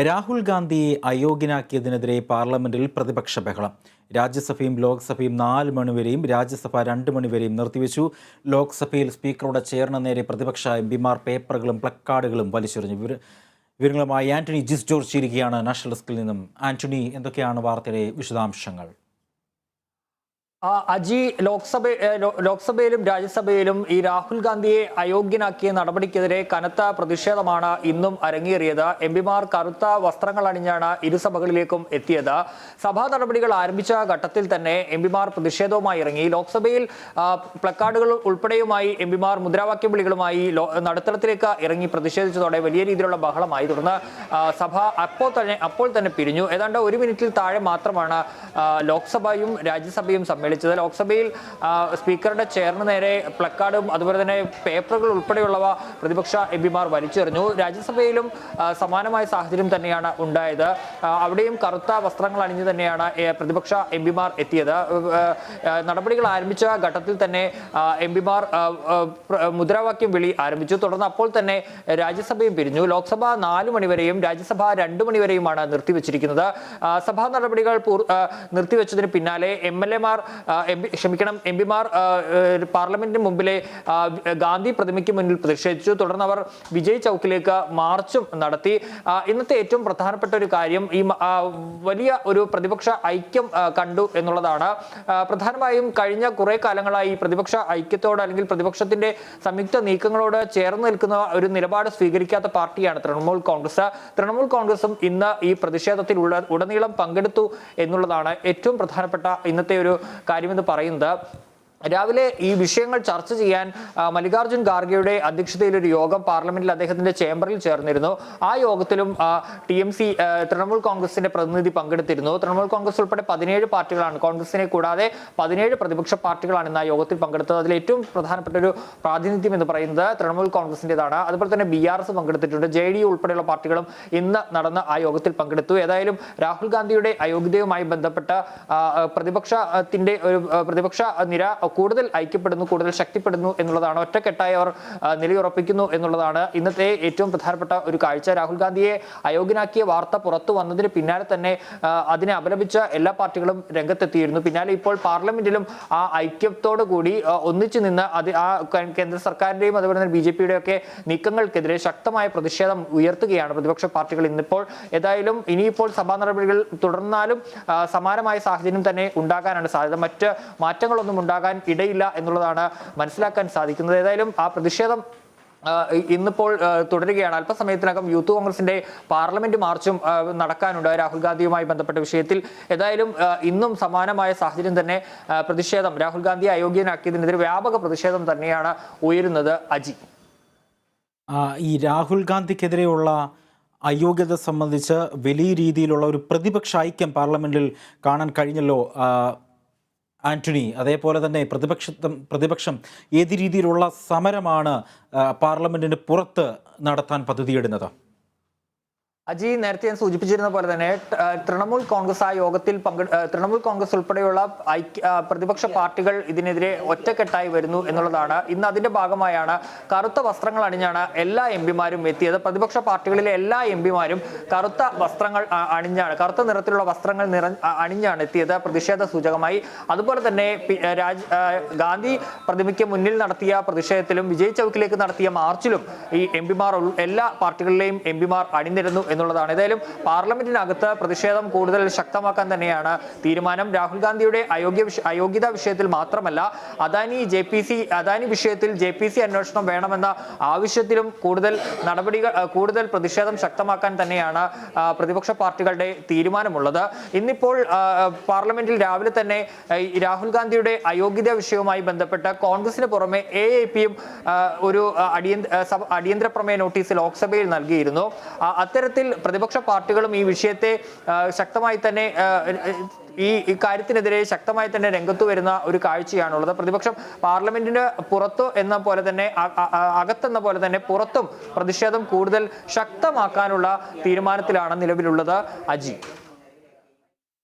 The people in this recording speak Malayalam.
രാഹുൽ ഗാന്ധിയെ അയോഗ്യനാക്കിയതിനെതിരെ പാർലമെന്റിൽ പ്രതിപക്ഷ ബഹളം. രാജ്യസഭയും ലോക്സഭയും 4 മണിവരെയും രാജ്യസഭ 2 മണിവരെയും നിർത്തിവെച്ചു. ലോക്സഭയിൽ സ്പീക്കറുടെ ചെയറിന് നേരെ പ്രതിപക്ഷ എംപിമാർ പേപ്പറുകളും പ്ലക്കാർഡുകളും വലിച്ചെറിഞ്ഞു. വിവരങ്ങളുമായി ആന്റണി ജിസ് ജോർജ് ചേരുകയാണ് നാഷണൽ ഡെസ്കിൽ നിന്നും. ആന്റണി, എന്തൊക്കെയാണ് വാർത്തയുടെ വിശദാംശങ്ങൾ? അജി, ലോക്സഭയിലും രാജ്യസഭയിലും ഈ രാഹുൽ ഗാന്ധിയെ അയോഗ്യനാക്കിയ നടപടിക്കെതിരെ കനത്ത പ്രതിഷേധമാണ് ഇന്നും അരങ്ങേറിയത്. എംപിമാർ കറുത്ത വസ്ത്രങ്ങൾ അണിഞ്ഞാണ് ഇരുസഭകളിലേക്കും എത്തിയത്. സഭാ നടപടികൾ ആരംഭിച്ച ഘട്ടത്തിൽ തന്നെ എംപിമാർ പ്രതിഷേധവുമായി ഇറങ്ങി. ലോക്സഭയിൽ പ്ലക്കാർഡുകൾ ഉൾപ്പെടെയുമായി എംപിമാർ മുദ്രാവാക്യ വിളികളുമായി നടുത്തളത്തിലേക്ക് ഇറങ്ങി പ്രതിഷേധിച്ചതോടെ വലിയ രീതിയിലുള്ള ബഹളമായി. തുടർന്ന് സഭ അപ്പോൾ തന്നെ പിരിഞ്ഞു. ഏതാണ്ട് 1 മിനിറ്റിൽ താഴെ മാത്രമാണ് ലോക്സഭയും രാജ്യസഭയും ലോക്സഭയിൽ സ്പീക്കറുടെ ചെയറിന് നേരെ പ്ലക്കാർഡും അതുപോലെ തന്നെ പേപ്പറുകൾ ഉൾപ്പെടെയുള്ളവ പ്രതിപക്ഷ എംപിമാർ വലിച്ചെറിഞ്ഞു. രാജ്യസഭയിലും സമാനമായ സാഹചര്യം തന്നെയാണ് ഉണ്ടായത്. അവിടെയും കറുത്ത വസ്ത്രങ്ങൾ അണിഞ്ഞു തന്നെയാണ് പ്രതിപക്ഷ എംപിമാർ എത്തിയത്. നടപടികൾ ആരംഭിച്ച ഘട്ടത്തിൽ തന്നെ എംപിമാർ മുദ്രാവാക്യം വിളി ആരംഭിച്ചു. തുടർന്ന് അപ്പോൾ തന്നെ രാജ്യസഭയും പിരിഞ്ഞു. ലോക്സഭ 4 മണിവരെയും രാജ്യസഭ 2 മണിവരെയുമാണ് നിർത്തിവെച്ചിരിക്കുന്നത്. സഭാ നടപടികൾ നിർത്തിവെച്ചതിന് പിന്നാലെ എംപിമാർ പാർലമെന്റിന് മുമ്പിലെ ഗാന്ധി പ്രതിമയ്ക്ക് മുന്നിൽ പ്രതിഷേധിച്ചു. തുടർന്ന് അവർ വിജയ് ചൗക്കിലേക്ക് മാർച്ചും നടത്തി. ഇന്നത്തെ ഏറ്റവും പ്രധാനപ്പെട്ട ഒരു കാര്യം ഈ വലിയ ഒരു പ്രതിപക്ഷ ഐക്യം കണ്ടു എന്നുള്ളതാണ്. പ്രധാനമായും കഴിഞ്ഞ കുറെ കാലങ്ങളായി പ്രതിപക്ഷ ഐക്യത്തോട് അല്ലെങ്കിൽ പ്രതിപക്ഷത്തിന്റെ സംയുക്ത നീക്കങ്ങളോട് ചേർന്ന് നിൽക്കുന്ന ഒരു നിലപാട് സ്വീകരിക്കാത്ത പാർട്ടിയാണ് തൃണമൂൽ കോൺഗ്രസ്. തൃണമൂൽ കോൺഗ്രസും ഇന്ന് ഈ പ്രതിഷേധത്തിൽ ഉടനീളം പങ്കെടുത്തു എന്നുള്ളതാണ് ഏറ്റവും പ്രധാനപ്പെട്ട ഇന്നത്തെ ഒരു കാര്യമെന്ന് പറയുന്നത്. രാവിലെ ഈ വിഷയങ്ങൾ ചർച്ച ചെയ്യാൻ മല്ലികാർജ്ജുൻ ഖാർഗെയുടെ അധ്യക്ഷതയിൽ ഒരു യോഗം പാർലമെന്റിൽ അദ്ദേഹത്തിന്റെ ചേംബറിൽ ചേർന്നിരുന്നു. ആ യോഗത്തിലും തൃണമൂൽ കോൺഗ്രസിന്റെ പ്രതിനിധി പങ്കെടുത്തിരുന്നു. തൃണമൂൽ കോൺഗ്രസ് ഉൾപ്പെടെ 17 പാർട്ടികളാണ്, കോൺഗ്രസിനെ കൂടാതെ 17 പ്രതിപക്ഷ പാർട്ടികളാണ് ഇന്ന് ആ യോഗത്തിൽ പങ്കെടുത്തത്. അതിൽ ഏറ്റവും പ്രധാനപ്പെട്ട ഒരു പ്രാതിനിധ്യം എന്ന് പറയുന്നത് തൃണമൂൽ കോൺഗ്രസിന്റേതാണ്. അതുപോലെ തന്നെ BRS പങ്കെടുത്തിട്ടുണ്ട്. JDU ഉൾപ്പെടെയുള്ള പാർട്ടികളും ഇന്ന് നടന്ന ആ യോഗത്തിൽ പങ്കെടുത്തു. ഏതായാലും രാഹുൽ ഗാന്ധിയുടെ അയോഗ്യതയുമായി ബന്ധപ്പെട്ട പ്രതിപക്ഷ നിര കൂടുതൽ ഐക്യപ്പെടുന്നു, കൂടുതൽ ശക്തിപ്പെടുന്നു എന്നുള്ളതാണ്. ഒറ്റക്കെട്ടായി അവർ നിലയുറപ്പിക്കുന്നു എന്നുള്ളതാണ് ഇന്നത്തെ ഏറ്റവും പ്രധാനപ്പെട്ട ഒരു കാഴ്ച. രാഹുൽ ഗാന്ധിയെ അയോഗ്യനാക്കിയ വാർത്ത പുറത്തു വന്നതിന് പിന്നാലെ തന്നെ അതിനെ അപലപിച്ച എല്ലാ പാർട്ടികളും രംഗത്തെത്തിയിരുന്നു. പിന്നാലെ ഇപ്പോൾ പാർലമെന്റിലും ആ ഐക്യത്തോടു കൂടി ഒന്നിച്ചു നിന്ന് ആ കേന്ദ്ര സർക്കാരിന്റെയും അതുപോലെ തന്നെ BJPയുടെയും ഒക്കെ നീക്കങ്ങൾക്കെതിരെ ശക്തമായ പ്രതിഷേധം ഉയർത്തുകയാണ് പ്രതിപക്ഷ പാർട്ടികൾ ഇന്നിപ്പോൾ. ഏതായാലും ഇനിയിപ്പോൾ സഭാ നടപടികൾ തുടർന്നാലും സമാനമായ സാഹചര്യം തന്നെ ഉണ്ടാകാനാണ് സാധ്യത. മറ്റ് മാറ്റങ്ങളൊന്നും ഉണ്ടാകാൻ ഇടയില്ല എന്നുള്ളതാണ് മനസ്സിലാക്കാൻ സാധിക്കുന്നത്. ഏതായാലും ആ പ്രതിഷേധം ഇന്നിപ്പോൾ തുടരുകയാണ്. അല്പസമയത്തിനകം യൂത്ത് കോൺഗ്രസിന്റെ പാർലമെന്റ് മാർച്ചും നടക്കാനുണ്ട് രാഹുൽ ഗാന്ധിയുമായി ബന്ധപ്പെട്ട വിഷയത്തിൽ. ഏതായാലും ഇന്നും സമാനമായ സാഹചര്യം തന്നെ പ്രതിഷേധം, രാഹുൽ ഗാന്ധിയെ അയോഗ്യനാക്കിയതിനെതിരെ വ്യാപക പ്രതിഷേധം തന്നെയാണ് ഉയരുന്നത്. അജി, ഈ രാഹുൽ ഗാന്ധിക്കെതിരെയുള്ള അയോഗ്യത സംബന്ധിച്ച് വലിയ രീതിയിലുള്ള ഒരു പ്രതിപക്ഷ ഐക്യം പാർലമെന്റിൽ കാണാൻ കഴിഞ്ഞല്ലോ ആന്റണി. അതേപോലെ തന്നെ പ്രതിപക്ഷം ഏത് രീതിയിലുള്ള സമരമാണ് പാർലമെന്റിന് പുറത്ത് നടത്താൻ പദ്ധതിയിടുന്നത്? അജി, നേരത്തെ ഞാൻ സൂചിപ്പിച്ചിരുന്ന പോലെ തന്നെ തൃണമൂൽ കോൺഗ്രസ് ആ യോഗത്തിൽ തൃണമൂൽ കോൺഗ്രസ് ഉൾപ്പെടെയുള്ള പ്രതിപക്ഷ പാർട്ടികൾ ഇതിനെതിരെ ഒറ്റക്കെട്ടായി വരുന്നു എന്നുള്ളതാണ്. ഇന്ന് അതിന്റെ ഭാഗമായാണ് കറുത്ത വസ്ത്രങ്ങൾ അണിഞ്ഞാണ് എല്ലാ എംപിമാരും എത്തിയത്. പ്രതിപക്ഷ പാർട്ടികളിലെ എല്ലാ എംപിമാരും കറുത്ത വസ്ത്രങ്ങൾ അണിഞ്ഞാണ്, കറുത്ത നിറത്തിലുള്ള വസ്ത്രങ്ങൾ അണിഞ്ഞാണ് എത്തിയത് പ്രതിഷേധ സൂചകമായി. അതുപോലെ തന്നെ ഗാന്ധി പ്രതിമയ്ക്ക് മുന്നിൽ നടത്തിയ പ്രതിഷേധത്തിലും വിജയ് ചൗക്കിലേക്ക് നടത്തിയ മാർച്ചിലും ഈ എംപിമാർ എല്ലാ പാർട്ടികളിലെയും എംപിമാർ അണിനിരന്നു എന്നുള്ളതാണ്. ഏതായാലും പാർലമെന്റിനകത്ത് പ്രതിഷേധം കൂടുതൽ ശക്തമാക്കാൻ തന്നെയാണ് തീരുമാനം. രാഹുൽ ഗാന്ധിയുടെ അയോഗ്യതാ വിഷയത്തിൽ മാത്രമല്ല, അദാനി വിഷയത്തിൽ JPC അന്വേഷണം വേണമെന്ന ആവശ്യത്തിലും കൂടുതൽ പ്രതിഷേധം ശക്തമാക്കാൻ തന്നെയാണ് പ്രതിപക്ഷ പാർട്ടികളുടെ തീരുമാനമുള്ളത്. ഇന്നിപ്പോൾ പാർലമെന്റിൽ രാവിലെ തന്നെ രാഹുൽ ഗാന്ധിയുടെ അയോഗ്യതാ വിഷയവുമായി ബന്ധപ്പെട്ട് കോൺഗ്രസിന് പുറമെ AAPയും ഒരു അടിയന്തര പ്രമേയ നോട്ടീസ് ലോക്സഭയിൽ നൽകിയിരുന്നു. അത്തരത്തിൽ പ്രതിപക്ഷ പാർട്ടികളും ഈ വിഷയത്തെ ശക്തമായി തന്നെ ഈ കാര്യത്തിനെതിരെ ശക്തമായി തന്നെ രംഗത്തു വരുന്ന ഒരു കാഴ്ചയാണുള്ളത്. പ്രതിപക്ഷം പാർലമെന്റിന് പുറത്തു എന്ന പോലെ തന്നെ അകത്തെന്ന പോലെ തന്നെ പുറത്തും പ്രതിഷേധം കൂടുതൽ ശക്തമാക്കാനുള്ള തീരുമാനത്തിലാണ് നിലവിലുള്ളത്. അജി.